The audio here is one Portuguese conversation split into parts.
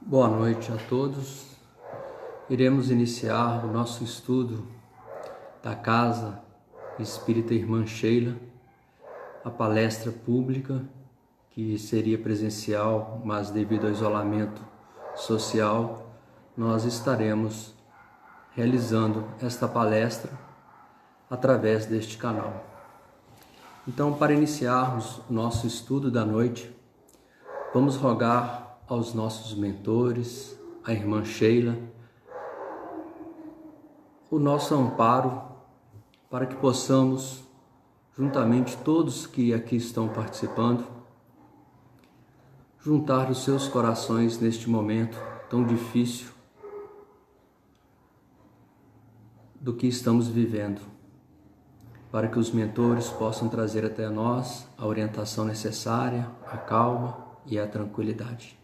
Boa noite a todos. Iremos iniciar o nosso estudo da Casa Espírita Irmã Sheila, a palestra pública, que seria presencial, mas devido ao isolamento social, nós estaremos realizando esta palestra através deste canal. Então, para iniciarmos o nosso estudo da noite, vamos rogar aos nossos mentores, a Irmã Sheila, o nosso amparo para que possamos, juntamente todos que aqui estão participando, juntar os seus corações neste momento tão difícil do que estamos vivendo, para que os mentores possam trazer até nós a orientação necessária, a calma e a tranquilidade.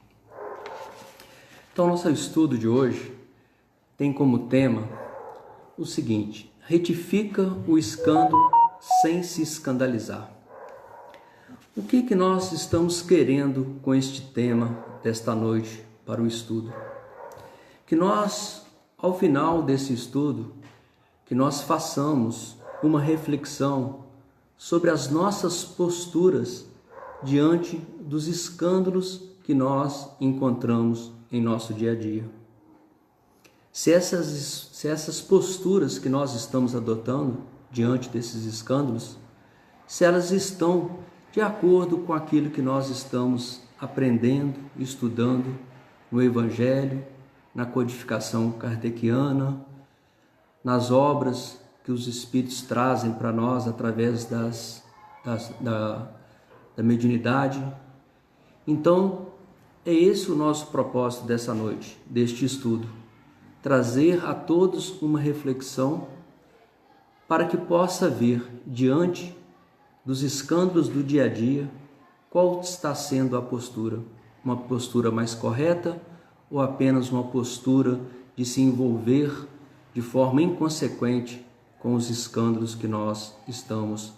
Então, nosso estudo de hoje tem como tema o seguinte: retifica o escândalo sem se escandalizar. O que nós estamos querendo com este tema desta noite para o estudo? Que nós, ao final desse estudo, que nós façamos uma reflexão sobre as nossas posturas diante dos escândalos que nós encontramos em nosso dia a dia. Se essas posturas que nós estamos adotando diante desses escândalos, se elas estão de acordo com aquilo que nós estamos aprendendo, estudando no Evangelho, na codificação kardeciana, nas obras que os Espíritos trazem para nós através da mediunidade. Então, é esse o nosso propósito dessa noite, deste estudo: trazer a todos uma reflexão para que possa ver, diante dos escândalos do dia a dia, qual está sendo a postura. Uma postura mais correta ou apenas uma postura de se envolver de forma inconsequente com os escândalos que nós estamos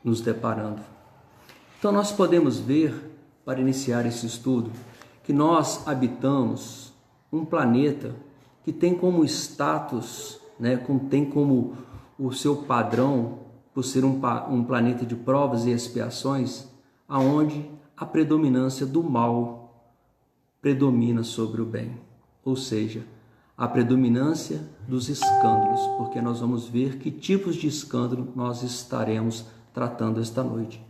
nos deparando. Então, nós podemos ver, para iniciar esse estudo, que nós habitamos um planeta que tem como status, tem como o seu padrão, por ser um planeta de provas e expiações, aonde a predominância do mal predomina sobre o bem, ou seja, a predominância dos escândalos, porque nós vamos ver que tipos de escândalo nós estaremos tratando esta noite.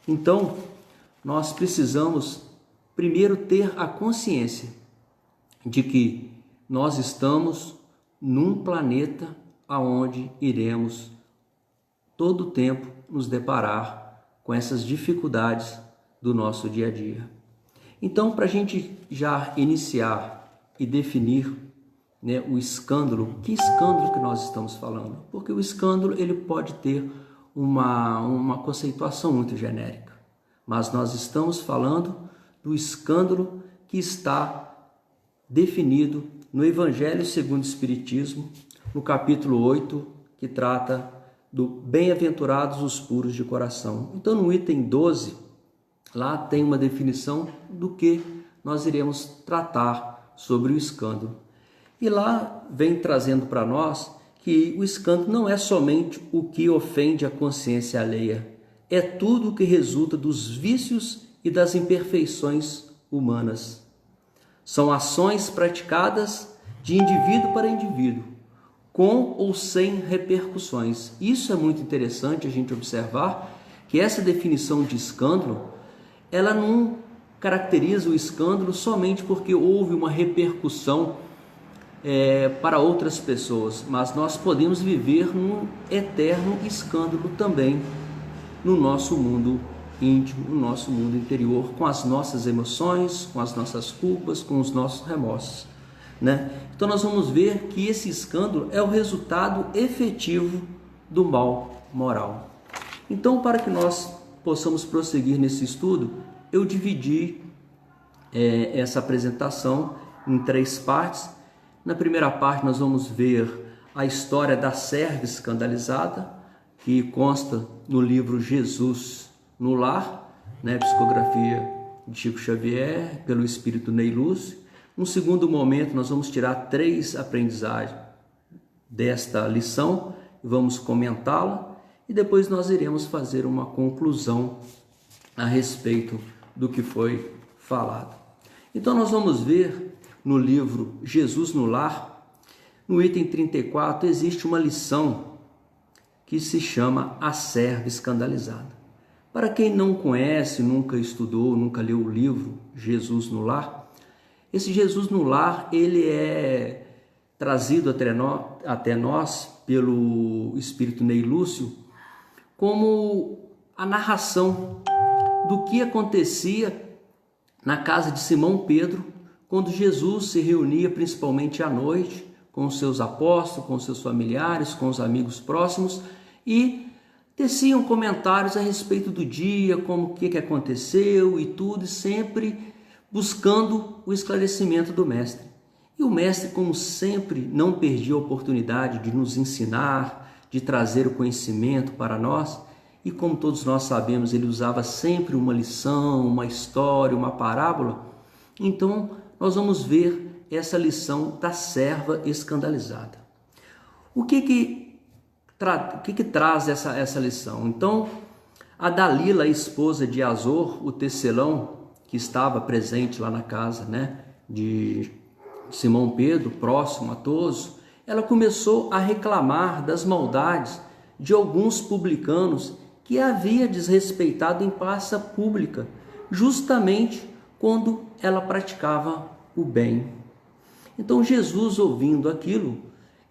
Então, nós precisamos primeiro ter a consciência de que nós estamos num planeta aonde iremos todo o tempo nos deparar com essas dificuldades do nosso dia a dia. Então, para a gente já iniciar e definir o escândalo, que escândalo que nós estamos falando? Porque o escândalo ele pode ter uma conceituação muito genérica, mas nós estamos falando do escândalo que está definido no Evangelho segundo o Espiritismo, no capítulo 8, que trata do bem-aventurados os puros de coração. Então, no item 12, lá tem uma definição do que nós iremos tratar sobre o escândalo. E lá vem trazendo para nós que o escândalo não é somente o que ofende a consciência alheia, é tudo o que resulta dos vícios e das imperfeições humanas. São ações praticadas de indivíduo para indivíduo, com ou sem repercussões. Isso é muito interessante a gente observar, que essa definição de escândalo, ela não caracteriza o escândalo somente porque houve uma repercussão para outras pessoas, mas nós podemos viver num eterno escândalo também no nosso mundo íntimo, no nosso mundo interior, com as nossas emoções, com as nossas culpas, com os nossos remorsos, Então nós vamos ver que esse escândalo é o resultado efetivo do mal moral. Então, para que nós possamos prosseguir nesse estudo, eu dividi essa apresentação em 3 partes. Na primeira parte nós vamos ver a história da serva escandalizada, que consta no livro Jesus no Lar, psicografia de Chico Xavier, pelo espírito Ney Lúcio, Num segundo momento, nós vamos tirar 3 aprendizagens desta lição, vamos comentá-la e depois nós iremos fazer uma conclusão a respeito do que foi falado. Então nós vamos ver no livro Jesus no Lar, no item 34, existe uma lição que se chama A Serva Escandalizada. Para quem não conhece, nunca estudou, nunca leu o livro Jesus no Lar, esse Jesus no Lar, ele é trazido até nós pelo espírito Ney Lúcio como a narração do que acontecia na casa de Simão Pedro, quando Jesus se reunia principalmente à noite com os seus apóstolos, com os seus familiares, com os amigos próximos e teciam comentários a respeito do dia, como o que aconteceu e tudo, e sempre buscando o esclarecimento do Mestre. E o Mestre, como sempre, não perdia a oportunidade de nos ensinar, de trazer o conhecimento para nós. E como todos nós sabemos, ele usava sempre uma lição, uma história, uma parábola. Então, nós vamos ver essa lição da serva escandalizada. O que traz essa lição? Então, a Dalila, a esposa de Azor, o tecelão, que estava presente lá na casa, de Simão Pedro, próximo a todos, ela começou a reclamar das maldades de alguns publicanos que havia desrespeitado em praça pública, justamente quando ela praticava o bem. Então Jesus, ouvindo aquilo,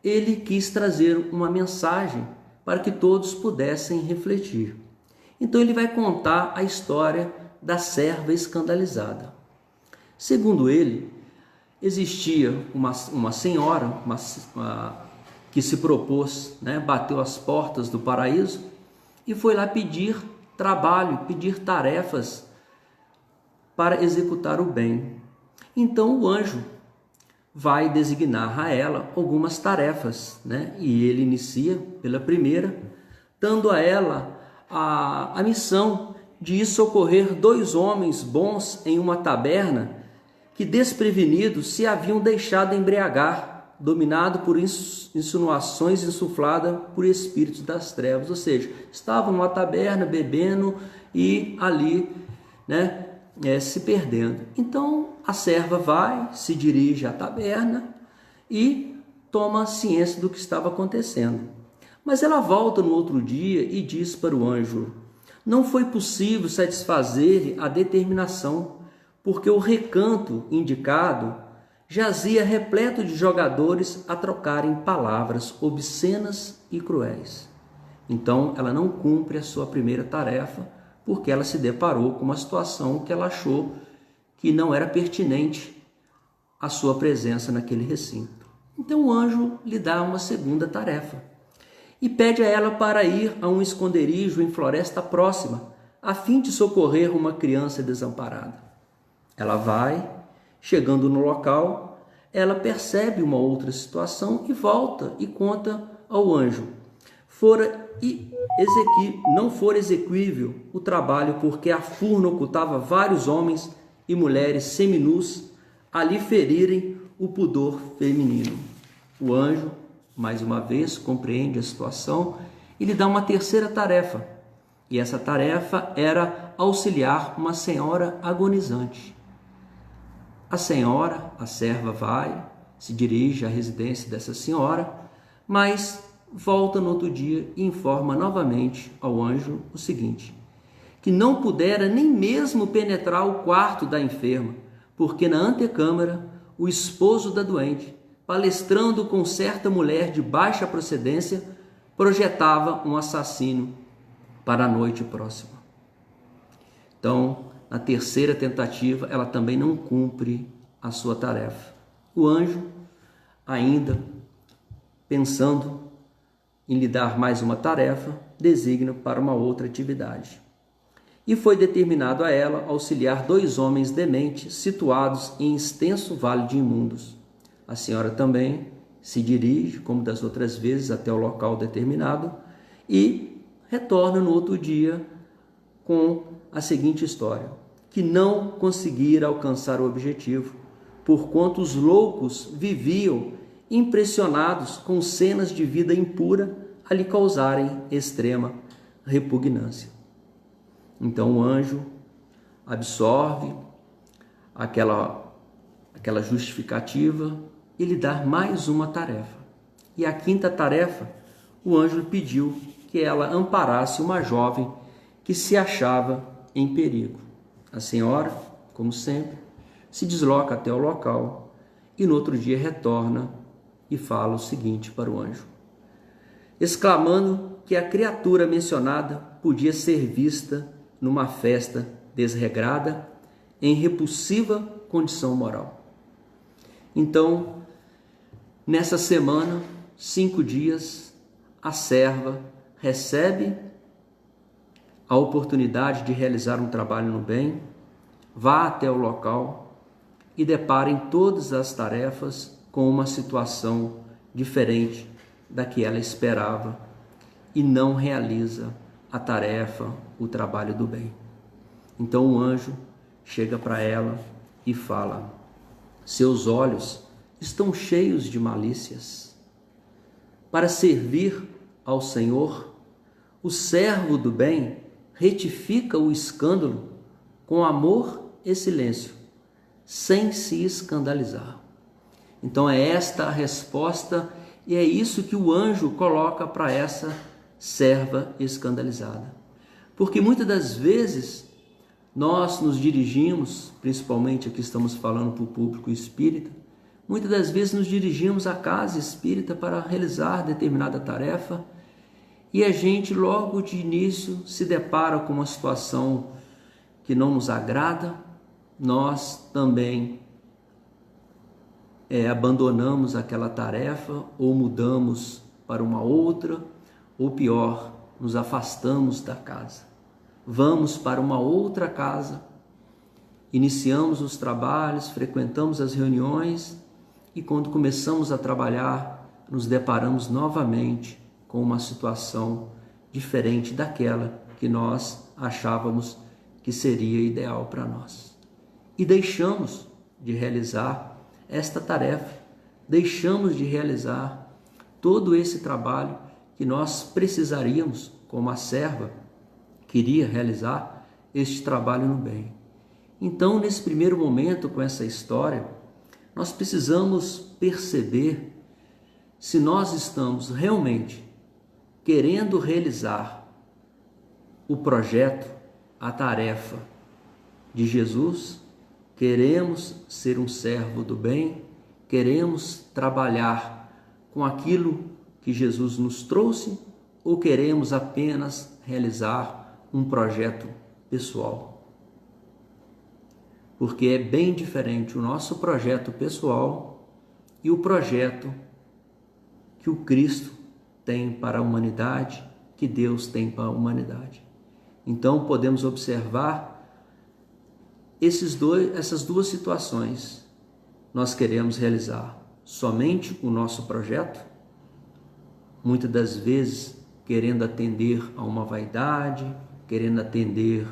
ele quis trazer uma mensagem para que todos pudessem refletir. Então ele vai contar a história da serva escandalizada. Segundo ele, existia uma senhora que se propôs, bateu as portas do paraíso e foi lá pedir trabalho, pedir tarefas para executar o bem. Então o anjo vai designar a ela algumas tarefas, e ele inicia pela primeira, dando a ela a missão de ir socorrer 2 homens bons em uma taberna que, desprevenidos, se haviam deixado embriagar, dominado por insinuações insufladas por espíritos das trevas. Ou seja, estavam numa taberna bebendo e ali, se perdendo. Então a serva vai, se dirige à taberna e toma ciência do que estava acontecendo. Mas ela volta no outro dia e diz para o anjo: não foi possível satisfazer a determinação, porque o recanto indicado jazia repleto de jogadores a trocarem palavras obscenas e cruéis. Então ela não cumpre a sua primeira tarefa, porque ela se deparou com uma situação que ela achou que não era pertinente a sua presença naquele recinto. Então o anjo lhe dá uma segunda tarefa e pede a ela para ir a um esconderijo em floresta próxima, a fim de socorrer uma criança desamparada. Ela vai, chegando no local, ela percebe uma outra situação e volta e conta ao anjo: não fora exequível o trabalho, porque a furna ocultava vários homens e mulheres seminus a lhe ferirem o pudor feminino. O anjo, mais uma vez, compreende a situação e lhe dá uma terceira tarefa. E essa tarefa era auxiliar uma senhora agonizante. A senhora, a serva, vai, se dirige à residência dessa senhora, mas volta no outro dia e informa novamente ao anjo o seguinte: que não pudera nem mesmo penetrar o quarto da enferma, porque na antecâmara o esposo da doente, palestrando com certa mulher de baixa procedência, projetava um assassino para a noite próxima. Então, na terceira tentativa, ela também não cumpre a sua tarefa. O anjo, ainda pensando em lhe dar mais uma tarefa, designa para uma outra atividade. E foi determinado a ela auxiliar 2 homens dementes situados em extenso vale de imundos. A senhora também se dirige, como das outras vezes, até o local determinado e retorna no outro dia com a seguinte história: que não conseguira alcançar o objetivo, porquanto os loucos viviam impressionados com cenas de vida impura a lhe causarem extrema repugnância. Então o anjo absorve aquela justificativa e lhe dá mais uma tarefa. E a quinta tarefa, o anjo lhe pediu que ela amparasse uma jovem que se achava em perigo. A senhora, como sempre, se desloca até o local e no outro dia retorna e fala o seguinte para o anjo, exclamando que a criatura mencionada podia ser vista numa festa desregrada, em repulsiva condição moral. Então, nessa semana, 5 dias, a serva recebe a oportunidade de realizar um trabalho no bem, vá até o local e depara em todas as tarefas com uma situação diferente da que ela esperava e não realiza a tarefa, o trabalho do bem. Então o anjo chega para ela e fala: seus olhos estão cheios de malícias. Para servir ao Senhor, o servo do bem retifica o escândalo com amor e silêncio, sem se escandalizar. Então é esta a resposta e é isso que o anjo coloca para essa serva escandalizada. Porque muitas das vezes nós nos dirigimos, principalmente aqui estamos falando para o público espírita, muitas das vezes nos dirigimos à casa espírita para realizar determinada tarefa e a gente logo de início se depara com uma situação que não nos agrada, nós também abandonamos aquela tarefa ou mudamos para uma outra, ou pior, nos afastamos da casa. Vamos para uma outra casa, iniciamos os trabalhos, frequentamos as reuniões e quando começamos a trabalhar, nos deparamos novamente com uma situação diferente daquela que nós achávamos que seria ideal para nós. E deixamos de realizar esta tarefa, deixamos de realizar todo esse trabalho que nós precisaríamos, como a serva queria realizar este trabalho no bem. Então, nesse primeiro momento com essa história, nós precisamos perceber se nós estamos realmente querendo realizar o projeto, a tarefa de Jesus, queremos ser um servo do bem, queremos trabalhar com aquilo que Jesus nos trouxe ou queremos apenas realizar um projeto pessoal? Porque é bem diferente o nosso projeto pessoal e o projeto que o Cristo tem para a humanidade, que Deus tem para a humanidade. Então podemos observar essas duas situações. Nós queremos realizar somente o nosso projeto, muitas das vezes querendo atender a uma vaidade, querendo atender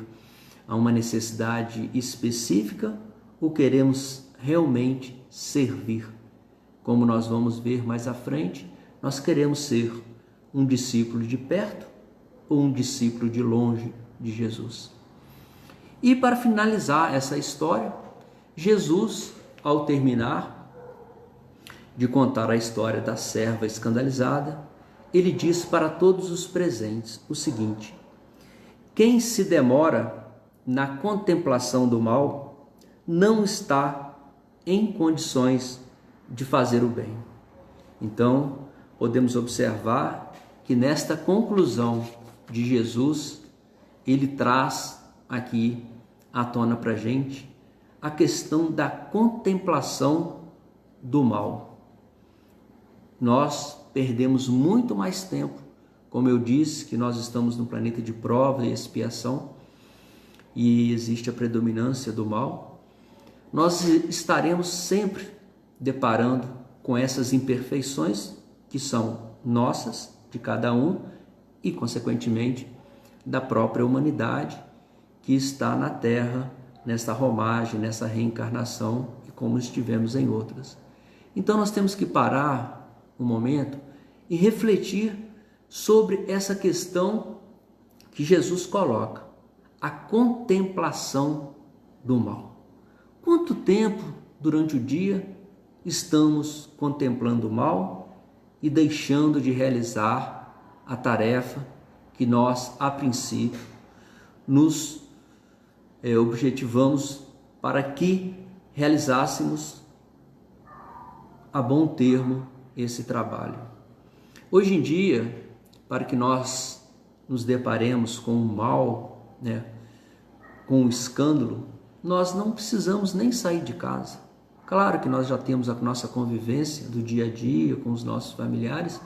a uma necessidade específica, ou queremos realmente servir. Como nós vamos ver mais à frente, nós queremos ser um discípulo de perto ou um discípulo de longe de Jesus. E para finalizar essa história, Jesus, ao terminar de contar a história da serva escandalizada, ele diz para todos os presentes o seguinte: quem se demora na contemplação do mal não está em condições de fazer o bem. Então, podemos observar que nesta conclusão de Jesus, ele traz aqui à tona para a gente a questão da contemplação do mal. Nós perdemos muito mais tempo, como eu disse, que nós estamos no planeta de prova e expiação e existe a predominância do mal. Nós estaremos sempre deparando com essas imperfeições que são nossas, de cada um e, consequentemente, da própria humanidade que está na Terra nesta romagem, nessa reencarnação e como estivemos em outras. Então nós temos que parar um momento e refletir sobre essa questão que Jesus coloca, a contemplação do mal. Quanto tempo durante o dia estamos contemplando o mal e deixando de realizar a tarefa que nós, a princípio, nos objetivamos para que realizássemos a bom termo esse trabalho? Hoje em dia, para que nós nos deparemos com o mal, com o escândalo, nós não precisamos nem sair de casa. Claro que nós já temos a nossa convivência do dia a dia com os nossos familiares,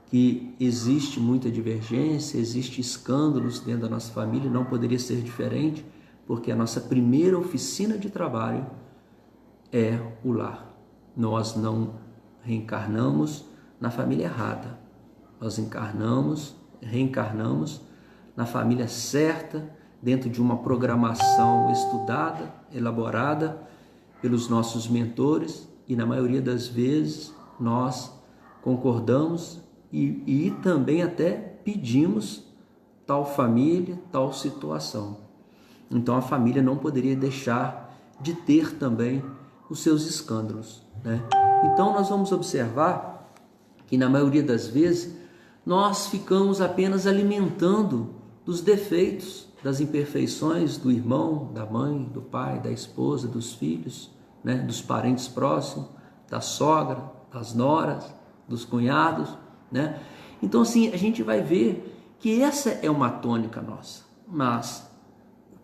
que existe muita divergência, existe escândalos dentro da nossa família, não poderia ser diferente, porque a nossa primeira oficina de trabalho é o lar. Nós não reencarnamos na família errada, nós reencarnamos na família certa, dentro de uma programação estudada, elaborada pelos nossos mentores, e na maioria das vezes nós concordamos e também até pedimos tal família, tal situação. Então a família não poderia deixar de ter também os seus escândalos, Então nós vamos observar que na maioria das vezes nós ficamos apenas alimentando dos defeitos, das imperfeições do irmão, da mãe, do pai, da esposa, dos filhos, dos parentes próximos, da sogra, das noras, dos cunhados, Então assim, a gente vai ver que essa é uma tônica nossa. Mas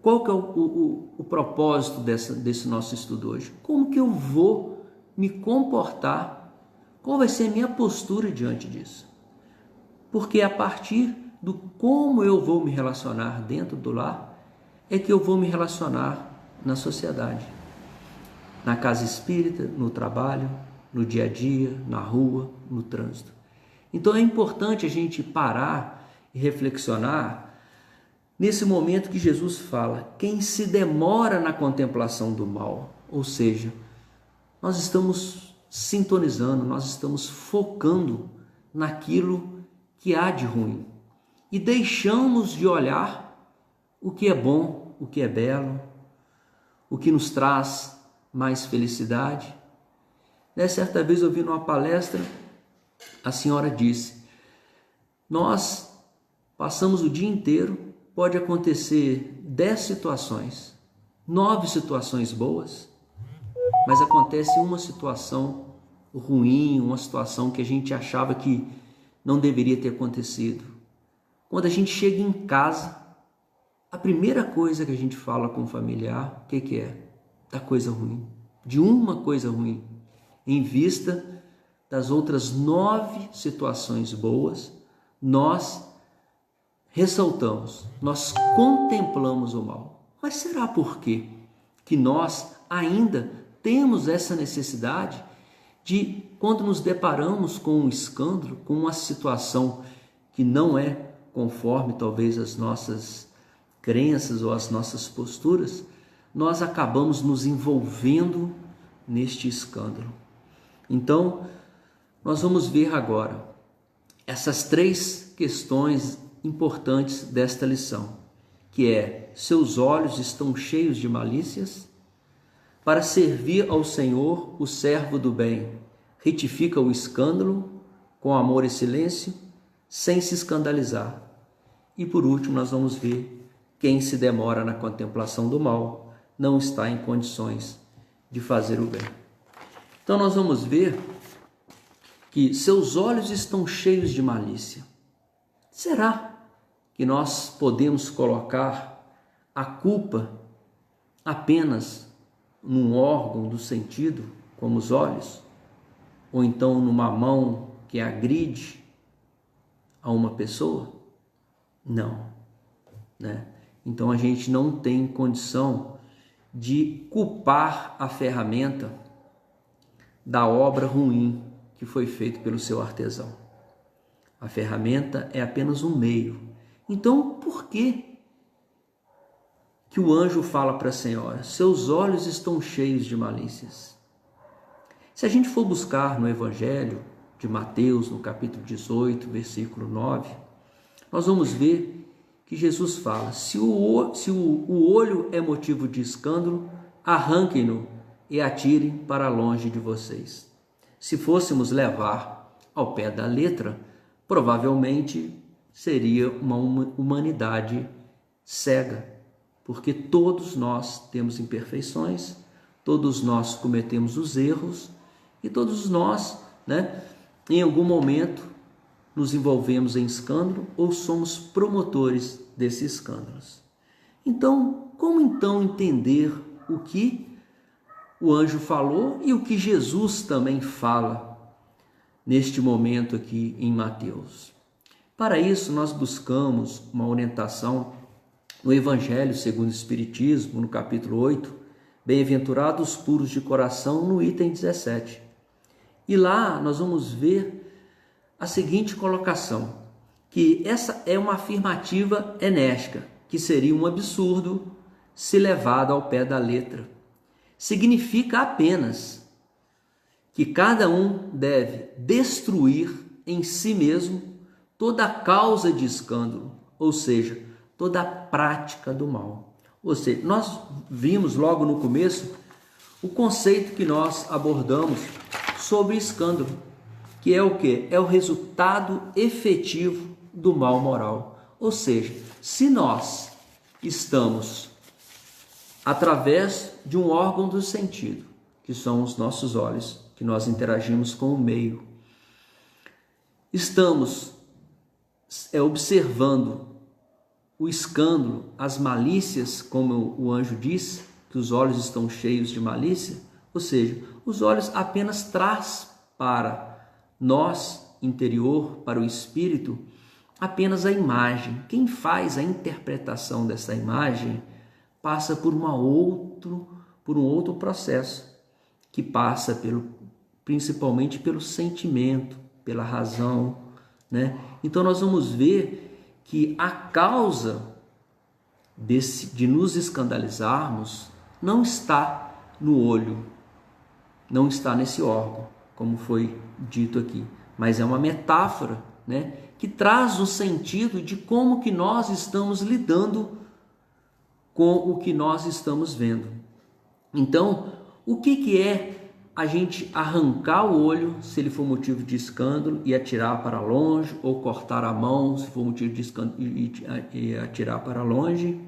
qual que é o propósito desse nosso estudo hoje? Como que eu vou me comportar? Qual vai ser a minha postura diante disso? Porque a partir do como eu vou me relacionar dentro do lar, é que eu vou me relacionar na sociedade, na casa espírita, no trabalho, no dia a dia, na rua, no trânsito. Então é importante a gente parar e reflexionar nesse momento que Jesus fala, quem se demora na contemplação do mal, ou seja, nós estamos sintonizando, nós estamos focando naquilo que há de ruim e deixamos de olhar o que é bom, o que é belo, o que nos traz mais felicidade. Certa vez eu vi numa palestra, a senhora disse, nós passamos o dia inteiro, pode acontecer 10 situações, 9 situações boas, mas acontece uma situação ruim, uma situação que a gente achava que não deveria ter acontecido. Quando a gente chega em casa, a primeira coisa que a gente fala com o familiar, o que é? Da coisa ruim, de uma coisa ruim, em vista das outras 9 situações boas, nós ressaltamos, nós contemplamos o mal. Mas será por quê que nós ainda temos essa necessidade de, quando nos deparamos com um escândalo, com uma situação que não é conforme talvez as nossas crenças ou as nossas posturas, nós acabamos nos envolvendo neste escândalo? Então, nós vamos ver agora essas 3 questões importantes desta lição, que é: seus olhos estão cheios de malícias? Para servir ao Senhor, o servo do bem retifica o escândalo com amor e silêncio, sem se escandalizar. E por último, nós vamos ver: quem se demora na contemplação do mal não está em condições de fazer o bem. Então nós vamos ver que seus olhos estão cheios de malícia. Será que nós podemos colocar a culpa apenas num órgão do sentido, como os olhos, ou então numa mão que agride a uma pessoa? Não, Então a gente não tem condição de culpar a ferramenta da obra ruim que foi feita pelo seu artesão. A ferramenta é apenas um meio. Então, por que que o anjo fala para a senhora: seus olhos estão cheios de malícias. Se a gente for buscar no Evangelho de Mateus, no capítulo 18, versículo 9, nós vamos ver que Jesus fala: se o olho é motivo de escândalo, arranquem-no e atirem para longe de vocês. Se fôssemos levar ao pé da letra, provavelmente seria uma humanidade cega, porque todos nós temos imperfeições, todos nós cometemos os erros e todos nós, em algum momento nos envolvemos em escândalo ou somos promotores desses escândalos. Então, como então entender o que o anjo falou e o que Jesus também fala neste momento aqui em Mateus? Para isso, nós buscamos uma orientação no Evangelho segundo o Espiritismo, no capítulo 8, Bem-aventurados puros de coração, no item 17. E lá nós vamos ver a seguinte colocação, que essa é uma afirmativa enérgica, que seria um absurdo se levado ao pé da letra. Significa apenas que cada um deve destruir em si mesmo toda a causa de escândalo, ou seja, toda a prática do mal. Ou seja, nós vimos logo no começo o conceito que nós abordamos sobre escândalo, que é o quê? É o resultado efetivo do mal moral. Ou seja, se nós estamos através de um órgão do sentido, que são os nossos olhos, que nós interagimos com o meio, estamos observando o escândalo, as malícias, como o anjo diz, que os olhos estão cheios de malícia, ou seja, os olhos apenas traz para nós, interior, para o espírito, apenas a imagem. Quem faz a interpretação dessa imagem passa por um outro processo, que passa principalmente pelo sentimento, pela razão, Então nós vamos ver que a causa de nos escandalizarmos não está no olho, não está nesse órgão, como foi dito aqui, mas é uma metáfora, que traz o sentido de como que nós estamos lidando com o que nós estamos vendo. Então, o que é a gente arrancar o olho, se ele for motivo de escândalo, e atirar para longe, ou cortar a mão, se for motivo de escândalo, e atirar para longe?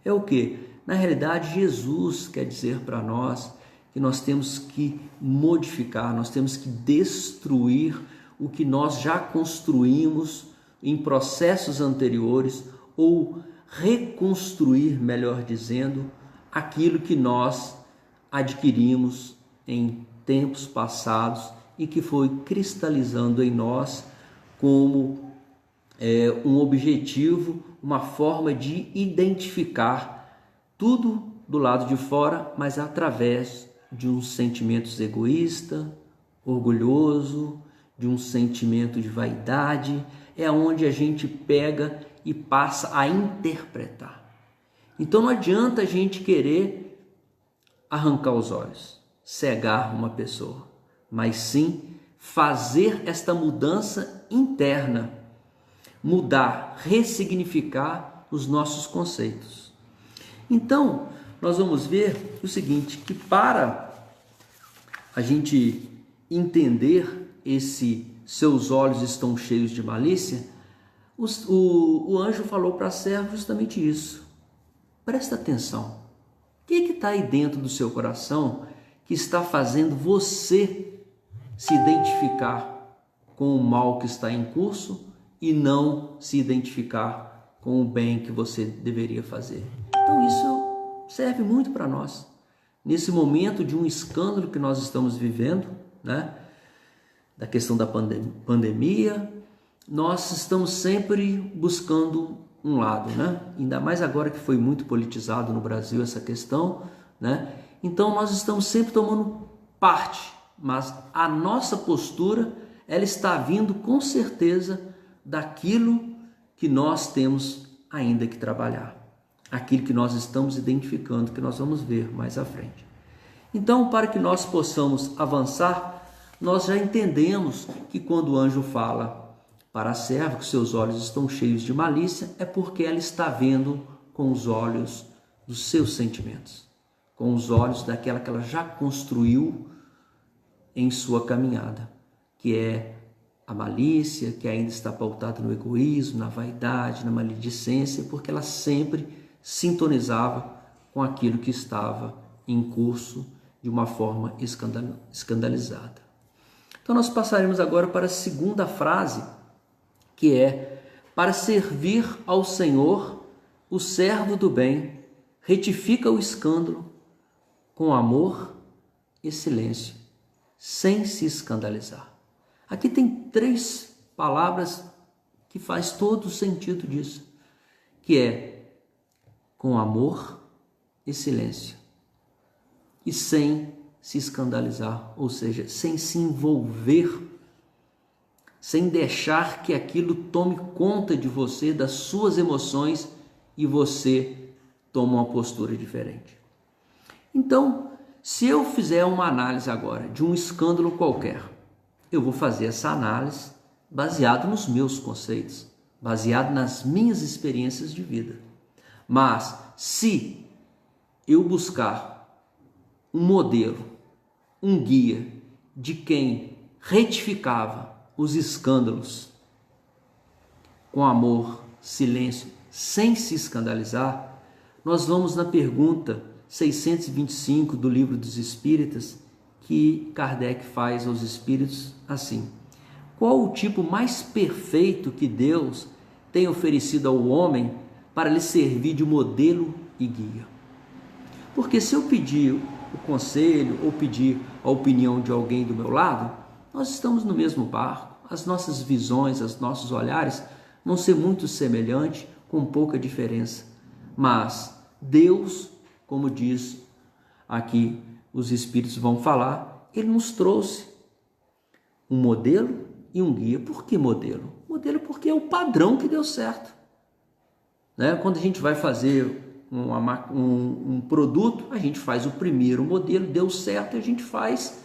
É o que? Na realidade, Jesus quer dizer para nós que nós temos que modificar, nós temos que destruir o que nós já construímos em processos anteriores, ou reconstruir, melhor dizendo, aquilo que nós adquirimos em tempos passados e que foi cristalizando em nós como um objetivo, uma forma de identificar tudo do lado de fora, mas através de uns sentimentos egoísta, orgulhoso, de um sentimento de vaidade, é onde a gente pega e passa a interpretar. Então não adianta a gente querer arrancar os olhos, cegar uma pessoa, mas sim fazer esta mudança interna, mudar, ressignificar os nossos conceitos. Então, nós vamos ver o seguinte, que para a gente entender esse seus olhos estão cheios de malícia, o anjo falou para a serva justamente isso. Presta atenção. O que está aí dentro do seu coração que está fazendo você se identificar com o mal que está em curso e não se identificar com o bem que você deveria fazer? Então isso serve muito para nós. Nesse momento de um escândalo que nós estamos vivendo, da questão da pandemia, nós estamos sempre buscando um lado, Ainda mais agora que foi muito politizado no Brasil essa questão, Então nós estamos sempre tomando parte, mas a nossa postura, ela está vindo com certeza daquilo que nós temos ainda que trabalhar. aquilo que nós estamos identificando, que nós vamos ver mais à frente. Então, para que nós possamos avançar, nós já entendemos que quando o anjo fala para a serva que seus olhos estão cheios de malícia, é porque ela está vendo com os olhos dos seus sentimentos, com os olhos daquela que ela já construiu em sua caminhada, que é a malícia, que ainda está pautada no egoísmo, na vaidade, na maledicência, porque ela sempre sintonizava com aquilo que estava em curso de uma forma escandalizada. Então nós passaremos agora para a segunda frase, que é: para servir ao Senhor, o servo do bem retifica o escândalo com amor e silêncio, sem se escandalizar. Aqui tem 3 palavras que faz todo o sentido disso, que é com amor e silêncio, e sem se escandalizar, ou seja, sem se envolver, sem deixar que aquilo tome conta de você, das suas emoções, e você toma uma postura diferente. Então, se eu fizer uma análise agora de um escândalo qualquer, eu vou fazer essa análise baseado nos meus conceitos, baseado nas minhas experiências de vida. Mas se eu buscar um modelo, um guia de quem retificava os escândalos com amor, silêncio, sem se escandalizar, nós vamos na pergunta 625 do Livro dos Espíritas, que Kardec faz aos espíritos assim: qual o tipo mais perfeito que Deus tem oferecido ao homem para lhe servir de modelo e guia? Porque se eu pedir o conselho ou pedir a opinião de alguém do meu lado, nós estamos no mesmo barco, as nossas visões, os nossos olhares vão ser muito semelhantes, com pouca diferença. Mas Deus, como diz aqui os espíritos vão falar, ele nos trouxe um modelo e um guia. Por que modelo? Modelo porque é o padrão que deu certo, né? Quando a gente vai fazer um produto, a gente faz o primeiro modelo, deu certo, e a gente faz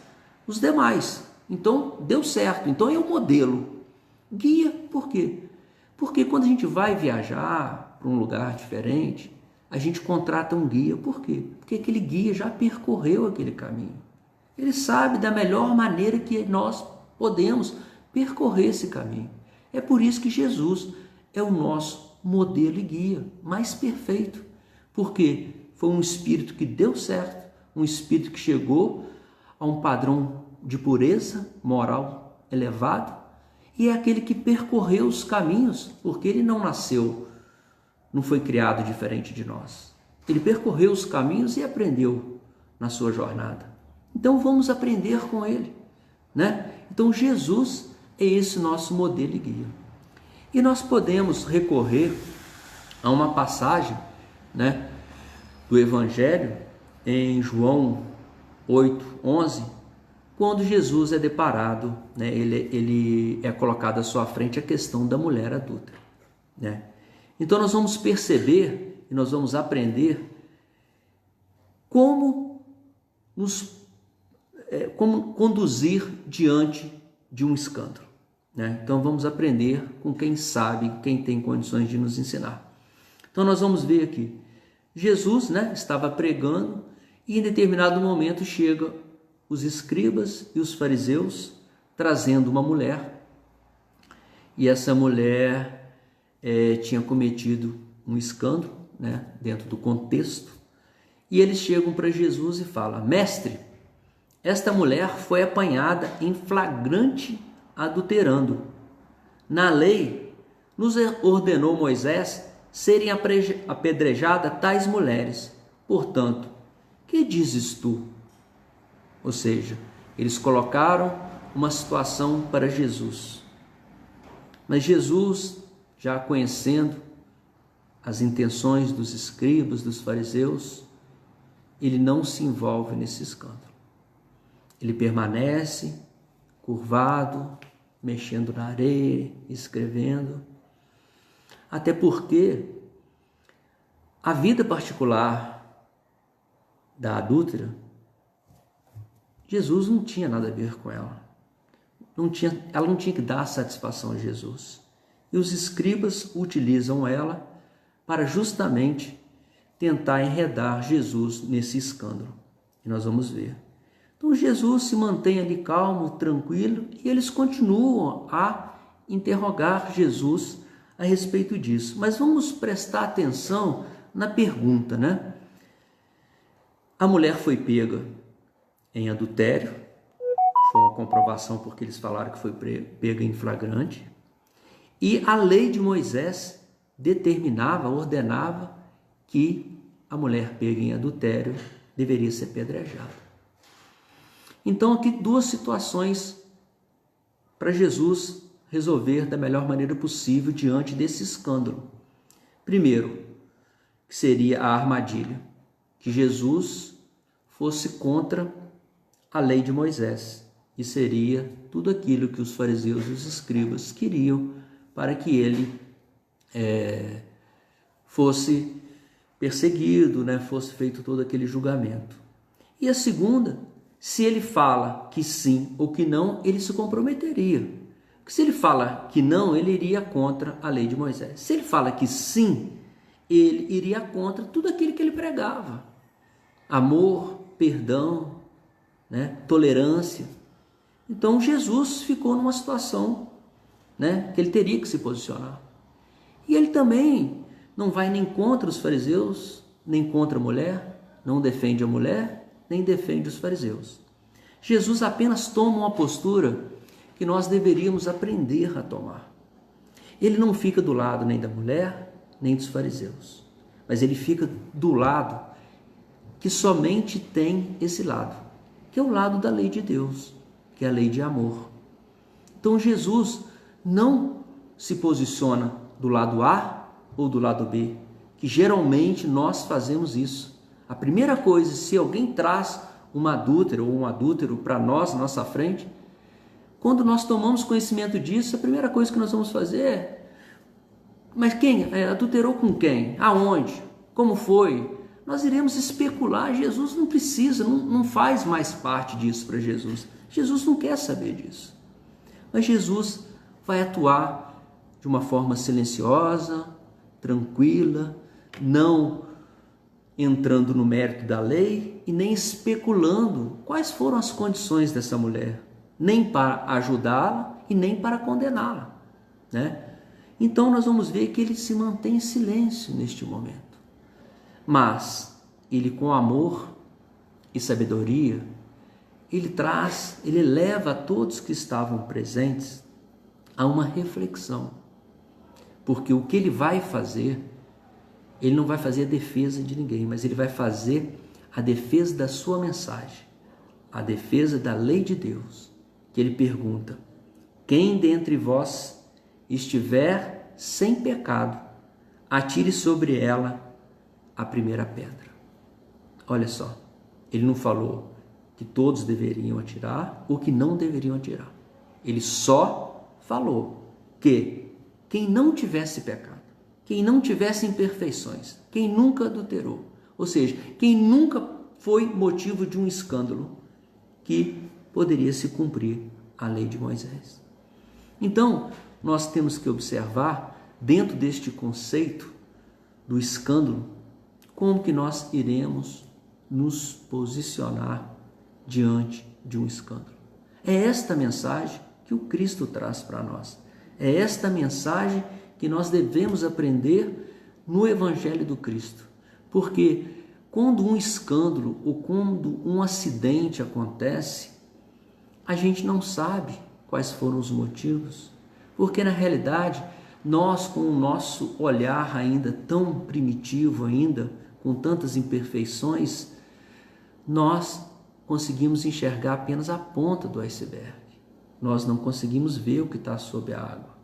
os demais. Então, deu certo, então é o modelo. Guia, por quê? Porque quando a gente vai viajar para um lugar diferente, a gente contrata um guia. Por quê? Porque aquele guia já percorreu aquele caminho. Ele sabe da melhor maneira que nós podemos percorrer esse caminho. É por isso que Jesus é o nosso modelo e guia mais perfeito. Porque foi um espírito que deu certo, um espírito que chegou a um padrão de pureza moral elevado, e é aquele que percorreu os caminhos, porque ele não nasceu, não foi criado diferente de nós. Ele percorreu os caminhos e aprendeu na sua jornada. Então vamos aprender com ele, né? Então Jesus é esse nosso modelo e guia. E nós podemos recorrer a uma passagem, né, do Evangelho em João 8:11, quando Jesus é deparado, né, ele é colocado à sua frente a questão da mulher adúltera, né? Então nós vamos perceber e nós vamos aprender como conduzir diante de um escândalo, né? Então vamos aprender com quem sabe, quem tem condições de nos ensinar. Então nós vamos ver aqui, Jesus, né, estava pregando e em determinado momento chega os escribas e os fariseus trazendo uma mulher, e essa mulher tinha cometido um escândalo, né, dentro do contexto, e eles chegam para Jesus e falam: mestre, esta mulher foi apanhada em flagrante adulterando. Na lei nos ordenou Moisés serem apedrejadas tais mulheres. Portanto, que dizes tu? Ou seja, eles colocaram uma situação para Jesus. Mas Jesus, já conhecendo as intenções dos escribas, dos fariseus, ele não se envolve nesse escândalo. Ele permanece curvado, mexendo na areia, escrevendo. Até porque A vida particular da adúltera, Jesus não tinha nada a ver com ela. Ela não tinha que dar satisfação a Jesus. E os escribas utilizam ela para justamente tentar enredar Jesus nesse escândalo. E nós vamos ver. Então Jesus se mantém ali calmo, tranquilo, e eles continuam a interrogar Jesus a respeito disso. Mas vamos prestar atenção na pergunta, né? A mulher foi pega em adultério, foi uma comprovação porque eles falaram que foi pega em flagrante, e a lei de Moisés determinava, ordenava que a mulher pega em adultério deveria ser apedrejada. Então aqui duas situações para Jesus resolver da melhor maneira possível diante desse escândalo. Primeiro, que seria a armadilha, que Jesus fosse contra a lei de Moisés, e seria tudo aquilo que os fariseus e os escribas queriam para que ele fosse perseguido, né? Fosse feito todo aquele julgamento. E a segunda, se ele fala que sim ou que não, ele se comprometeria. Porque se ele fala que não, ele iria contra a lei de Moisés. Se ele fala que sim, ele iria contra tudo aquilo que ele pregava. Amor, perdão, né? Tolerância. Então Jesus ficou numa situação, né, que ele teria que se posicionar. E ele também não vai nem contra os fariseus, nem contra a mulher, não defende a mulher, nem defende os fariseus. Jesus apenas toma uma postura que nós deveríamos aprender a tomar. Ele não fica do lado nem da mulher, nem dos fariseus, mas ele fica do lado que somente tem esse lado, que é o lado da lei de Deus, que é a lei de amor. Então Jesus não se posiciona do lado A ou do lado B, que geralmente nós fazemos isso. A primeira coisa, se alguém traz uma adúltera ou um adúltero para nós, na nossa frente, quando nós tomamos conhecimento disso, a primeira coisa que nós vamos fazer é: mas quem? Adulterou com quem? Aonde? Como foi? Nós iremos especular. Jesus não precisa, não faz mais parte disso para Jesus. Jesus não quer saber disso. Mas Jesus vai atuar de uma forma silenciosa, tranquila, não entrando no mérito da lei e nem especulando quais foram as condições dessa mulher, nem para ajudá-la e nem para condená-la, né? Então nós vamos ver que ele se mantém em silêncio neste momento. Mas ele, com amor e sabedoria, ele leva a todos que estavam presentes a uma reflexão. Porque o que ele vai fazer, ele não vai fazer a defesa de ninguém, mas ele vai fazer a defesa da sua mensagem, a defesa da lei de Deus. Que ele pergunta: quem dentre vós estiver sem pecado, atire sobre ela a primeira pedra. Olha só, ele não falou que todos deveriam atirar ou que não deveriam atirar. Ele só falou que quem não tivesse pecado, quem não tivesse imperfeições, quem nunca adulterou, ou seja, quem nunca foi motivo de um escândalo, que poderia se cumprir a lei de Moisés. Então, nós temos que observar, dentro deste conceito do escândalo, como que nós iremos nos posicionar diante de um escândalo. É esta mensagem que o Cristo traz para nós. É esta mensagem que nós devemos aprender no Evangelho do Cristo. Porque quando um escândalo ou quando um acidente acontece, a gente não sabe quais foram os motivos. Porque na realidade, nós, com o nosso olhar ainda tão primitivo, ainda com tantas imperfeições, nós conseguimos enxergar apenas a ponta do iceberg. Nós não conseguimos ver o que está sob a água,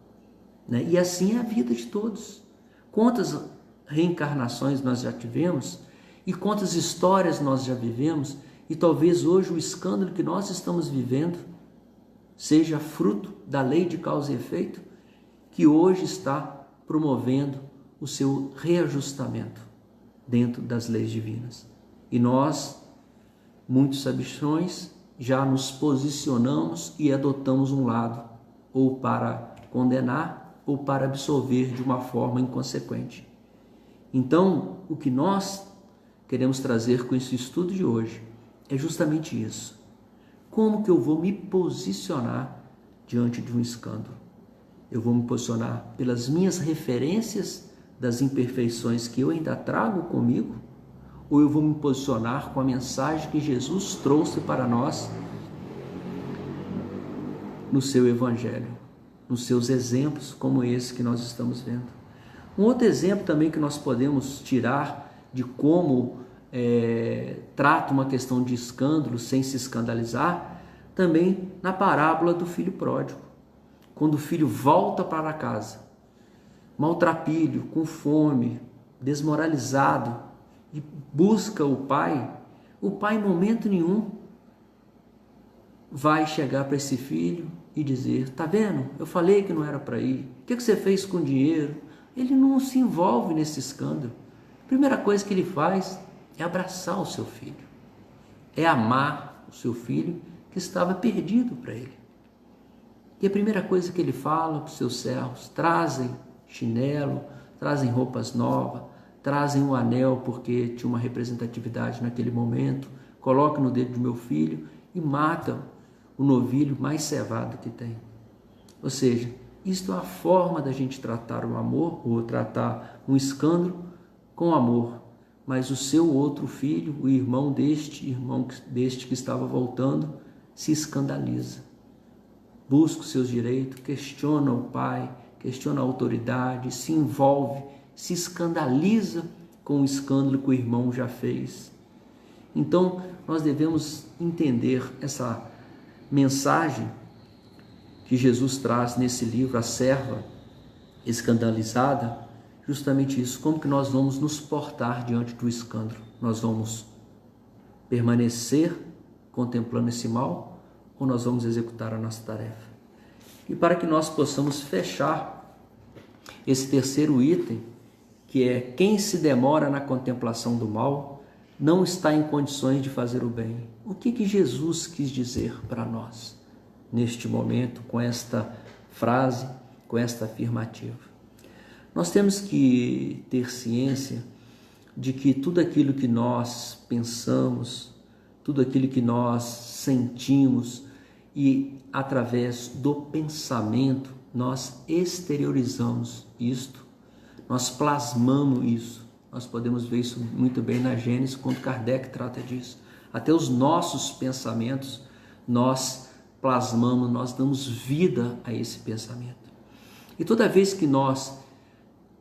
né? E assim é a vida de todos. Quantas reencarnações nós já tivemos e quantas histórias nós já vivemos, e talvez hoje o escândalo que nós estamos vivendo seja fruto da lei de causa e efeito, que hoje está promovendo o seu reajustamento. dentro das leis divinas. E nós, muitos sabichões, já nos posicionamos e adotamos um lado, ou para condenar ou para absolver de uma forma inconsequente. Então, o que nós queremos trazer com esse estudo de hoje é justamente isso. Como que eu vou me posicionar diante de um escândalo? Eu vou me posicionar pelas minhas referências das imperfeições que eu ainda trago comigo? Ou eu vou me posicionar com a mensagem que Jesus trouxe para nós no seu Evangelho, nos seus exemplos como esse que nós estamos vendo? Um outro exemplo também que nós podemos tirar de como trata uma questão de escândalo sem se escandalizar, também na parábola do filho pródigo. Quando o filho volta para casa, maltrapilho, com fome, desmoralizado, e busca o pai em momento nenhum vai chegar para esse filho e dizer: tá vendo? Eu falei que não era para ir. O que você fez com o dinheiro? Ele não se envolve nesse escândalo. A primeira coisa que ele faz é abraçar o seu filho, é amar o seu filho que estava perdido para ele. E a primeira coisa que ele fala para os seus servos: trazem chinelo, trazem roupas novas, trazem um anel porque tinha uma representatividade naquele momento, colocam no dedo do meu filho e matam o novilho mais cevado que tem. Ou seja, isto é a forma da gente tratar o amor, ou tratar um escândalo com amor. Mas o seu outro filho, o irmão deste que estava voltando, se escandaliza. Busca os seus direitos, questiona o pai, questiona a autoridade, se envolve, se escandaliza com o escândalo que o irmão já fez. Então, nós devemos entender essa mensagem que Jesus traz nesse livro, A Serva Escandalizada, justamente isso. Como que nós vamos nos portar diante do escândalo? Nós vamos permanecer contemplando esse mal ou nós vamos executar a nossa tarefa? E para que nós possamos fechar esse terceiro item, que é: quem se demora na contemplação do mal não está em condições de fazer o bem. O que Jesus quis dizer para nós neste momento com esta frase, com esta afirmativa? Nós temos que ter ciência de que tudo aquilo que nós pensamos, tudo aquilo que nós sentimos, e através do pensamento nós exteriorizamos isto, nós plasmamos isso. Nós podemos ver isso muito bem na Gênesis, quando Kardec trata disso. Até os nossos pensamentos nós plasmamos, nós damos vida a esse pensamento. E toda vez que nós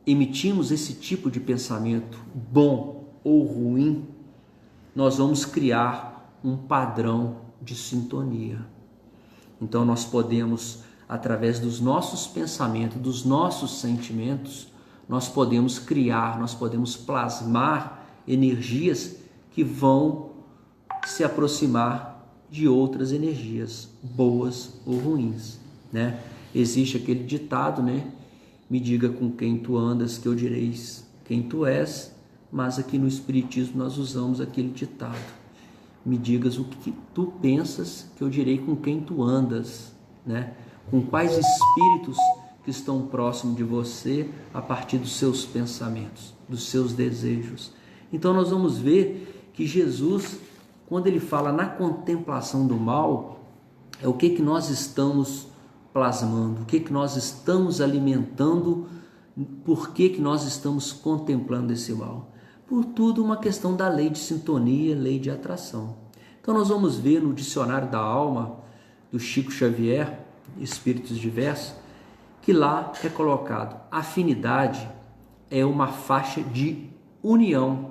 emitimos esse tipo de pensamento, bom ou ruim, nós vamos criar um padrão de sintonia. Então nós podemos, através dos nossos pensamentos, dos nossos sentimentos, nós podemos criar, nós podemos plasmar energias que vão se aproximar de outras energias, boas ou ruins, né? Existe aquele ditado, né? Me diga com quem tu andas, que eu direis quem tu és. Mas aqui no Espiritismo nós usamos aquele ditado: me digas o que tu pensas, que eu direi com quem tu andas, né? Com quais espíritos que estão próximos de você a partir dos seus pensamentos, dos seus desejos. Então nós vamos ver que Jesus, quando ele fala na contemplação do mal, é o que nós estamos plasmando, o que nós estamos alimentando, por que nós estamos contemplando esse mal. Por tudo uma questão da lei de sintonia, lei de atração. Então nós vamos ver no Dicionário da Alma, do Chico Xavier, Espíritos Diversos, que lá é colocado: afinidade é uma faixa de união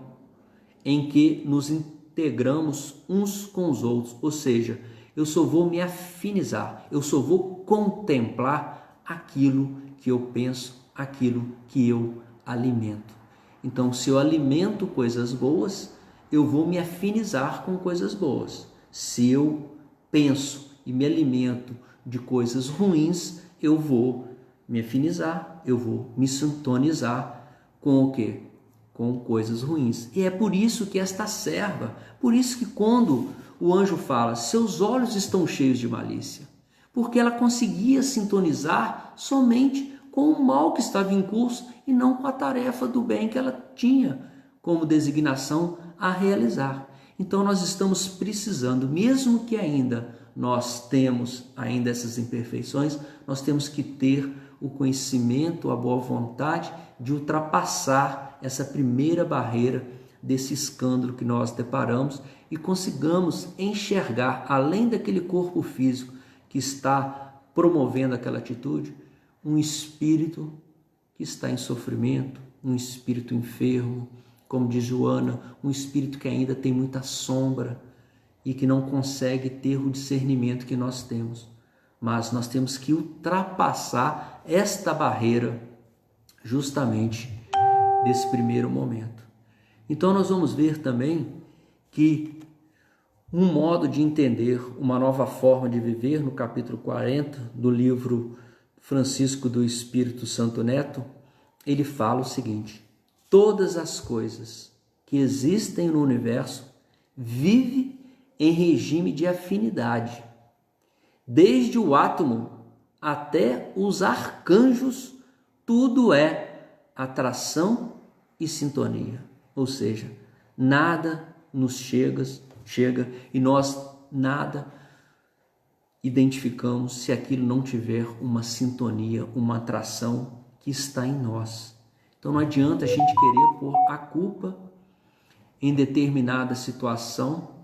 em que nos integramos uns com os outros, ou seja, eu só vou me afinizar, eu só vou contemplar aquilo que eu penso, aquilo que eu alimento. Então, se eu alimento coisas boas, eu vou me afinizar com coisas boas. Se eu penso e me alimento de coisas ruins, eu vou me afinizar, eu vou me sintonizar com o quê? com coisas ruins. E é por isso que esta serva, por isso que quando o anjo fala, seus olhos estão cheios de malícia, porque ela conseguia sintonizar somente com o mal que estava em curso e não com a tarefa do bem que ela tinha como designação a realizar. Então nós estamos precisando, mesmo que ainda nós temos ainda essas imperfeições, nós temos que ter o conhecimento, a boa vontade de ultrapassar essa primeira barreira desse escândalo que nós deparamos e consigamos enxergar, além daquele corpo físico que está promovendo aquela atitude, um espírito que está em sofrimento, um espírito enfermo, como diz Joana, um espírito que ainda tem muita sombra e que não consegue ter o discernimento que nós temos. Mas nós temos que ultrapassar esta barreira justamente desse primeiro momento. Então nós vamos ver também que um modo de entender uma nova forma de viver, no capítulo 40 do livro Francisco do Espírito Santo Neto, ele fala o seguinte: todas as coisas que existem no universo vivem em regime de afinidade. Desde o átomo até os arcanjos, tudo é atração e sintonia. Ou seja, nada nos chega e nós nada identificamos se aquilo não tiver uma sintonia, uma atração que está em nós. Então não adianta a gente querer pôr a culpa em determinada situação,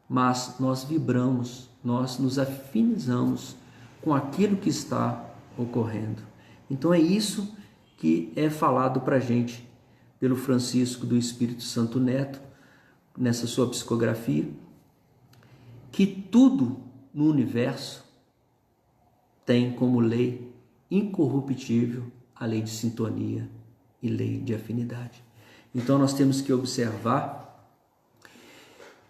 mas nós vibramos, nós nos afinizamos com aquilo que está ocorrendo. Então é isso que é falado para a gente pelo Francisco do Espírito Santo Neto, nessa sua psicografia, que tudo no universo tem como lei incorruptível a lei de sintonia e lei de afinidade. Então nós temos que observar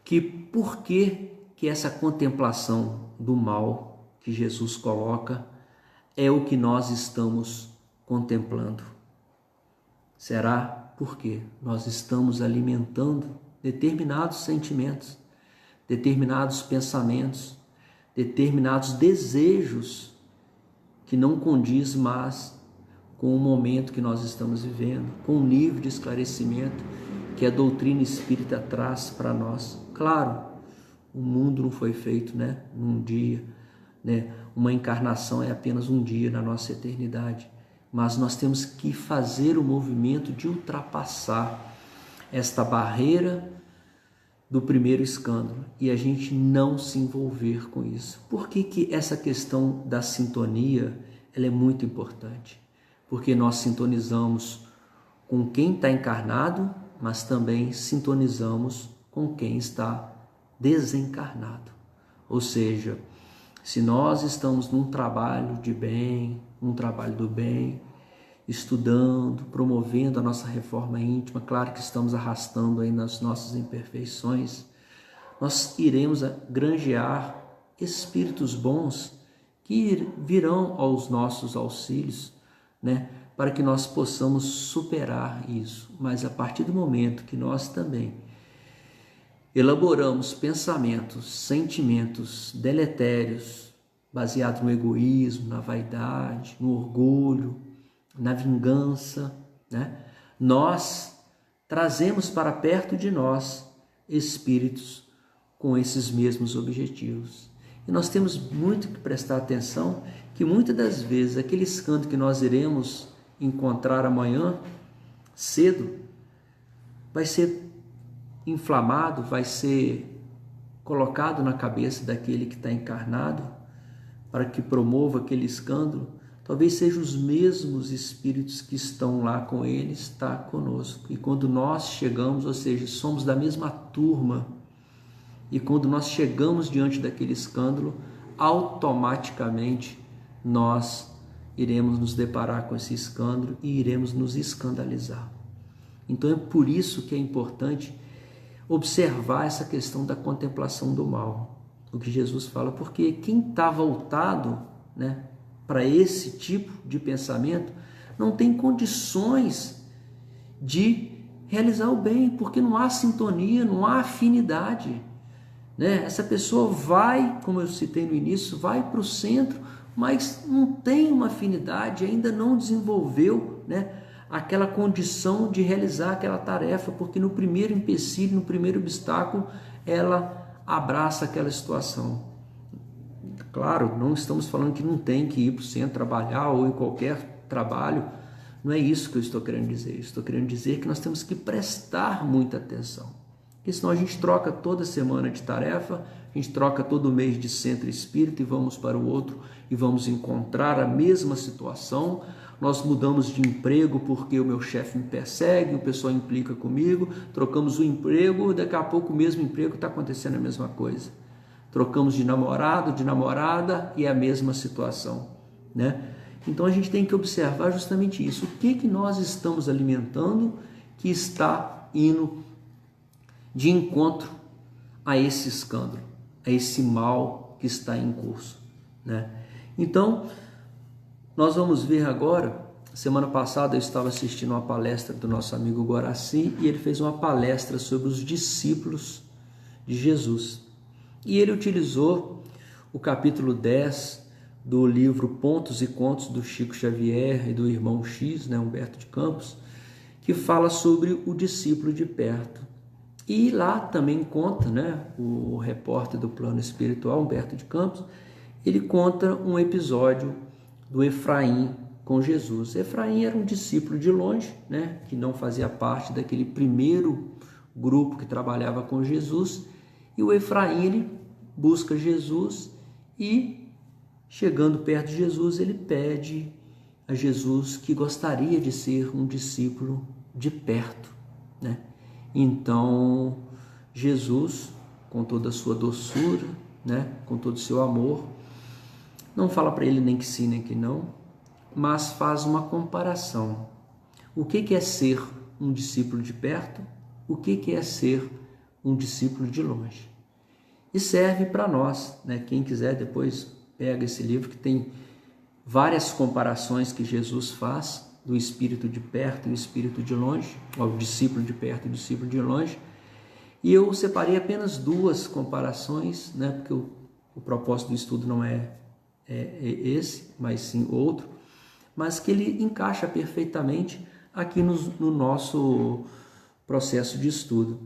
que por que essa contemplação do mal que Jesus coloca é o que nós estamos contemplando. Será porque nós estamos alimentando determinados sentimentos, determinados pensamentos, determinados desejos que não condiz mais com o momento que nós estamos vivendo, com o nível de esclarecimento que a doutrina espírita traz para nós. Claro, o mundo não foi feito, num dia, uma encarnação é apenas um dia na nossa eternidade, mas nós temos que fazer o movimento de ultrapassar esta barreira do primeiro escândalo e a gente não se envolver com isso. Por que essa questão da sintonia ela é muito importante? Porque nós sintonizamos com quem está encarnado, mas também sintonizamos com quem está desencarnado. Ou seja, se nós estamos num trabalho de bem, um trabalho do bem, estudando, promovendo a nossa reforma íntima, claro que estamos arrastando aí nas nossas imperfeições, nós iremos granjear espíritos bons que virão aos nossos auxílios, para que nós possamos superar isso. Mas a partir do momento que nós também elaboramos pensamentos, sentimentos deletérios, baseados no egoísmo, na vaidade, no orgulho, na vingança, nós trazemos para perto de nós espíritos com esses mesmos objetivos. E nós temos muito que prestar atenção que muitas das vezes aquele escândalo que nós iremos encontrar amanhã cedo vai ser inflamado, vai ser colocado na cabeça daquele que está encarnado para que promova aquele escândalo. Talvez sejam os mesmos espíritos que estão lá com ele, está conosco. E quando nós chegamos, ou seja, somos da mesma turma, e quando nós chegamos diante daquele escândalo, automaticamente nós iremos nos deparar com esse escândalo e iremos nos escandalizar. Então é por isso que é importante observar essa questão da contemplação do mal, o que Jesus fala, porque quem está voltado, para esse tipo de pensamento não tem condições de realizar o bem, porque não há sintonia, não há afinidade, né? Essa pessoa vai, como eu citei no início, vai para o centro, mas não tem uma afinidade, ainda não desenvolveu, né, aquela condição de realizar aquela tarefa, porque no primeiro empecilho, no primeiro obstáculo, ela abraça aquela situação. Claro, não estamos falando que não tem que ir para o centro trabalhar ou em qualquer trabalho, não é isso que eu estou querendo dizer. Eu estou querendo dizer que nós temos que prestar muita atenção, porque senão a gente troca toda semana de tarefa, a gente troca todo mês de centro espírita e vamos para o outro e vamos encontrar a mesma situação. Nós mudamos de emprego porque o meu chefe me persegue, o pessoal implica comigo, trocamos o emprego, daqui a pouco o mesmo emprego está acontecendo a mesma coisa. Trocamos de namorado, de namorada e é a mesma situação, né? Então a gente tem que observar justamente isso. O que nós estamos alimentando que está indo de encontro a esse escândalo, a esse mal que está em curso, né? Então, nós vamos ver agora, semana passada eu estava assistindo uma palestra do nosso amigo Guaraci e ele fez uma palestra sobre os discípulos de Jesus. E ele utilizou o capítulo 10 do livro Pontos e Contos do Chico Xavier e do irmão X, né, Humberto de Campos, que fala sobre o discípulo de perto. E lá também conta, né, o repórter do plano espiritual, Humberto de Campos, ele conta um episódio do Efraim com Jesus. Efraim era um discípulo de longe, né, que não fazia parte daquele primeiro grupo que trabalhava com Jesus, e o Efraim ele busca Jesus e, chegando perto de Jesus, ele pede a Jesus que gostaria de ser um discípulo de perto, né? Então, Jesus, com toda a sua doçura, né, com todo o seu amor, não fala para ele nem que sim, nem que não, mas faz uma comparação. O que é ser um discípulo de perto? O que é ser um discípulo de longe? E serve para nós, né? Quem quiser depois pega esse livro que tem várias comparações que Jesus faz do espírito de perto e o espírito de longe, o discípulo de perto e o discípulo de longe. E eu separei apenas duas comparações, né? Porque o propósito do estudo não é esse, mas sim outro, mas que ele encaixa perfeitamente aqui no nosso processo de estudo.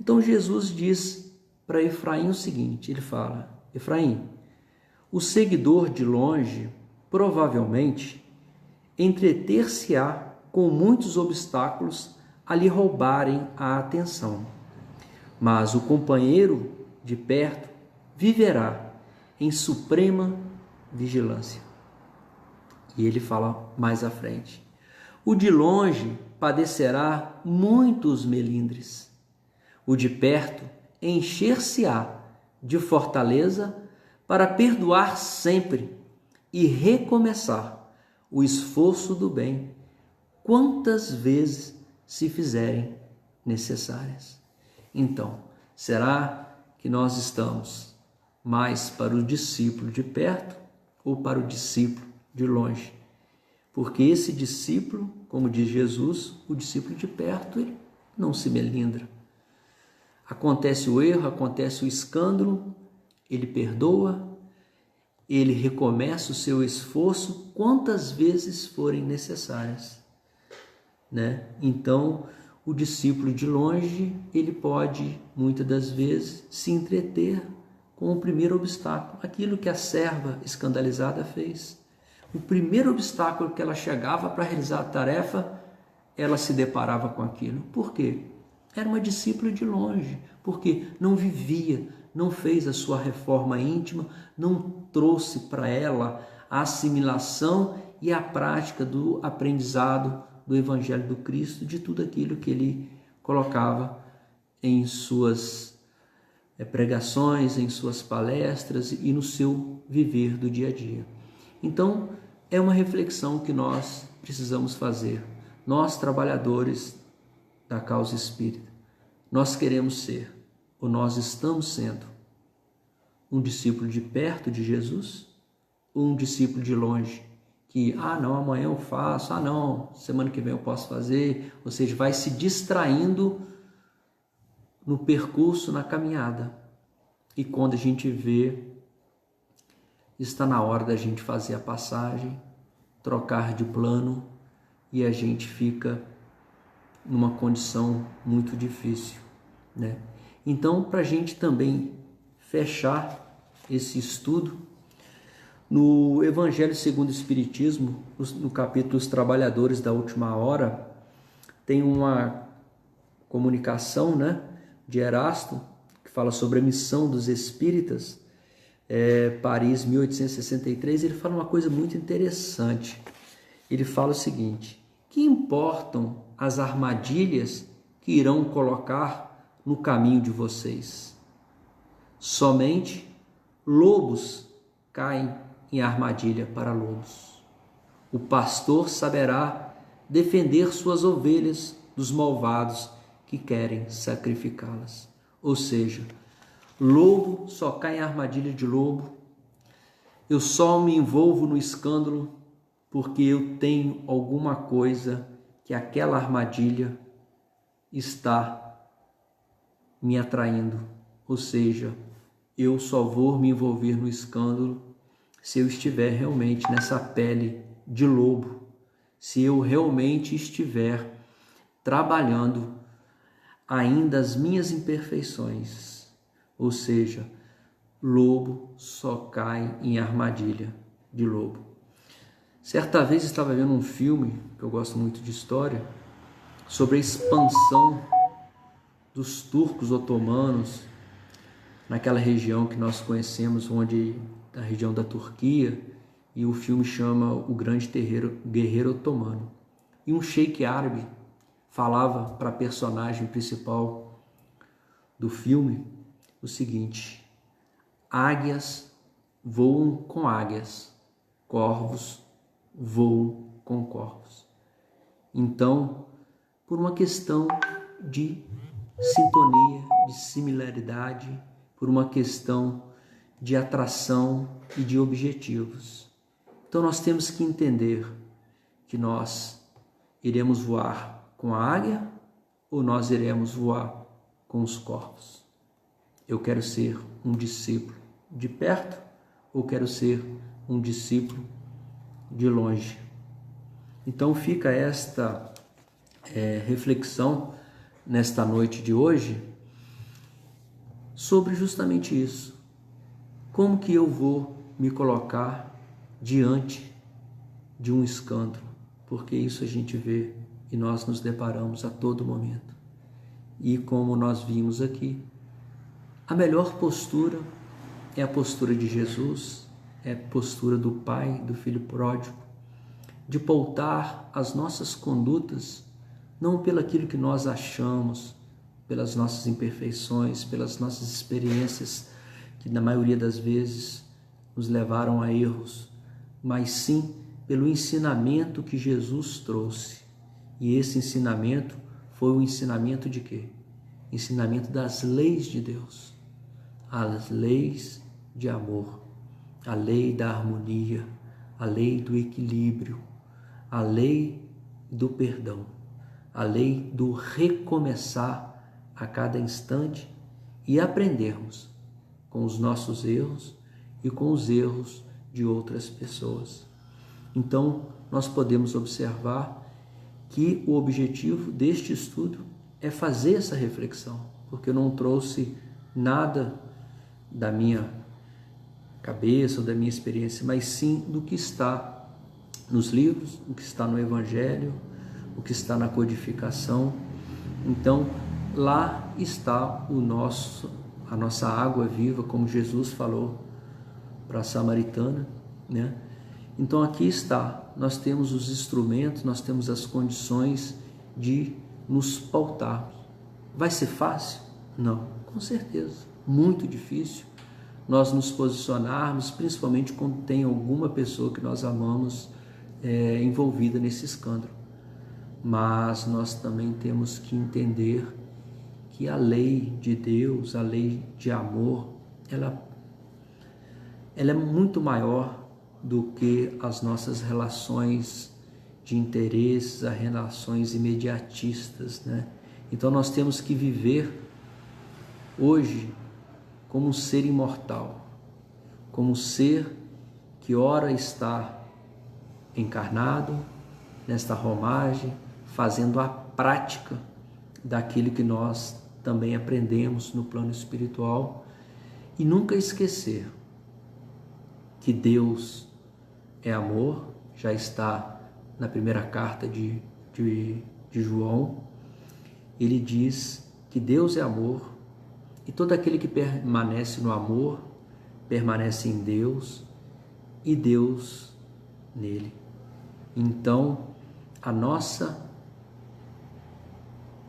Então Jesus diz para Efraim o seguinte, ele fala: Efraim, o seguidor de longe provavelmente entreter-se-á com muitos obstáculos a lhe roubarem a atenção, mas o companheiro de perto viverá em suprema vigilância. E ele fala mais à frente: o de longe padecerá muitos melindres, o de perto encher-se-á de fortaleza para perdoar sempre e recomeçar o esforço do bem quantas vezes se fizerem necessárias. Então, será que nós estamos mais para o discípulo de perto ou para o discípulo de longe? Porque esse discípulo, como diz Jesus, o discípulo de perto, ele não se melindra. Acontece o erro, acontece o escândalo, ele perdoa, ele recomeça o seu esforço quantas vezes forem necessárias, né? Então, o discípulo de longe, ele pode, muitas das vezes, se entreter com o primeiro obstáculo, aquilo que a serva escandalizada fez. O primeiro obstáculo que ela chegava para realizar a tarefa, ela se deparava com aquilo. Por quê? Era uma discípula de longe, porque não vivia, não fez a sua reforma íntima, não trouxe para ela a assimilação e a prática do aprendizado do Evangelho do Cristo, de tudo aquilo que ele colocava em suas pregações, em suas palestras e no seu viver do dia a dia. Então, é uma reflexão que nós precisamos fazer. Nós, trabalhadores da causa espírita, nós queremos ser, ou nós estamos sendo, um discípulo de perto de Jesus ou um discípulo de longe, que, não, amanhã eu faço, não, semana que vem eu posso fazer, ou seja, vai se distraindo no percurso, na caminhada. E quando a gente vê, está na hora da gente fazer a passagem, trocar de plano, e a gente fica numa condição muito difícil, né? Então, para a gente também fechar esse estudo, no Evangelho segundo o Espiritismo, no capítulo Os Trabalhadores da Última Hora, tem uma comunicação, né, de Erasto, que fala sobre a missão dos espíritas, Paris, 1863. Ele fala uma coisa muito interessante. Ele fala o seguinte: que importam as armadilhas que irão colocar no caminho de vocês? Somente lobos caem em armadilha para lobos. O pastor saberá defender suas ovelhas dos malvados que querem sacrificá-las. Ou seja, lobo só cai em armadilha de lobo. Eu só me envolvo no escândalo porque eu tenho alguma coisa que aquela armadilha está me atraindo. Ou seja, eu só vou me envolver no escândalo se eu estiver realmente nessa pele de lobo, se eu realmente estiver trabalhando ainda as minhas imperfeições. Ou seja, lobo só cai em armadilha de lobo. Certa vez estava vendo um filme, que eu gosto muito de história, sobre a expansão dos turcos otomanos naquela região que nós conhecemos, a região da Turquia, e o filme chama O Grande Guerreiro Otomano. E um sheik árabe falava para a personagem principal do filme o seguinte: águias voam com águias, corvos voam com corvos. Então, por uma questão de sintonia, de similaridade, por uma questão de atração e de objetivos. Então nós temos que entender que nós iremos voar com a águia ou nós iremos voar com os corvos. Eu quero ser um discípulo de perto ou quero ser um discípulo de longe? Então fica esta reflexão nesta noite de hoje sobre justamente isso. Como que eu vou me colocar diante de um escândalo? Porque isso a gente vê e nós nos deparamos a todo momento. E como nós vimos aqui, a melhor postura é a postura de Jesus, é a postura do Pai, do Filho pródigo, de pautar as nossas condutas não pelaquilo que nós achamos, pelas nossas imperfeições, pelas nossas experiências que na maioria das vezes nos levaram a erros, mas sim pelo ensinamento que Jesus trouxe. E esse ensinamento foi o ensinamento de quê? Ensinamento das leis de Deus, as leis de amor, a lei da harmonia, a lei do equilíbrio, a lei do perdão, a lei do recomeçar a cada instante e aprendermos com os nossos erros e com os erros de outras pessoas. Então, nós podemos observar que o objetivo deste estudo é fazer essa reflexão, porque eu não trouxe nada da minha cabeça ou da minha experiência, mas sim do que está nos livros, o que está no Evangelho, o que está na codificação. Então, lá está a nossa água viva, como Jesus falou para a samaritana, né? Então aqui está, nós temos os instrumentos, nós temos as condições de nos pautarmos. Vai ser fácil? Não, com certeza, muito difícil nós nos posicionarmos, principalmente quando tem alguma pessoa que nós amamos envolvida nesse escândalo. Mas nós também temos que entender que a lei de Deus, a lei de amor, ela é muito maior do que as nossas relações de interesses, as relações imediatistas, né? Então nós temos que viver hoje como um ser imortal, como um ser que ora está encarnado nesta romagem, fazendo a prática daquilo que nós também aprendemos no plano espiritual, e nunca esquecer que Deus é amor, já está na primeira carta de João. Ele diz que Deus é amor, e todo aquele que permanece no amor permanece em Deus e Deus nele. Então, o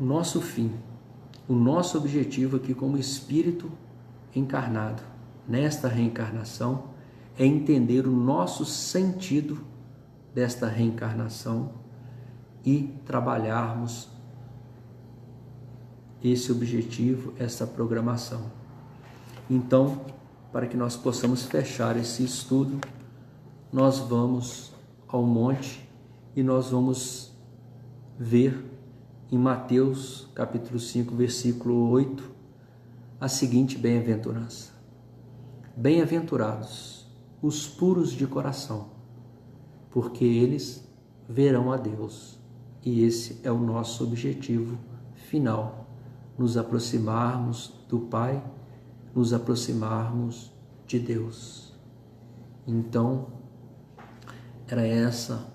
nosso fim, o nosso objetivo aqui como espírito encarnado, nesta reencarnação, é entender o nosso sentido desta reencarnação e trabalharmos esse objetivo, essa programação. Então, para que nós possamos fechar esse estudo, nós vamos ao monte e nós vamos ver em Mateus capítulo 5, versículo 8, a seguinte bem-aventurança: bem-aventurados os puros de coração, porque eles verão a Deus. E esse é o nosso objetivo final, nos aproximarmos do Pai, nos aproximarmos de Deus. Então, era essa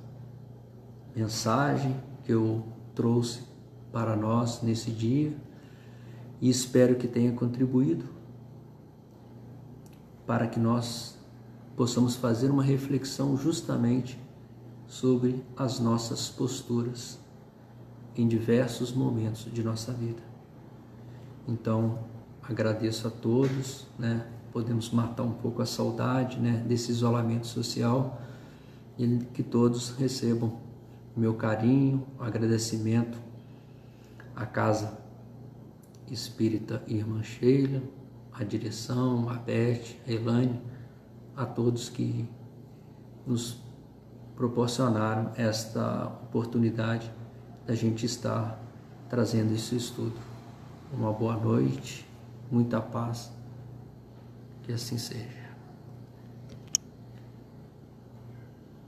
mensagem que eu trouxe para nós nesse dia, e espero que tenha contribuído para que nós possamos fazer uma reflexão justamente sobre as nossas posturas em diversos momentos de nossa vida. Então, agradeço a todos, né? Podemos matar um pouco a saudade, né, desse isolamento social, e que todos recebam meu carinho, agradecimento à Casa Espírita Irmã Sheila, à direção, a Beth, a Elaine, a todos que nos proporcionaram esta oportunidade da gente estar trazendo esse estudo. Uma boa noite, muita paz, que assim seja.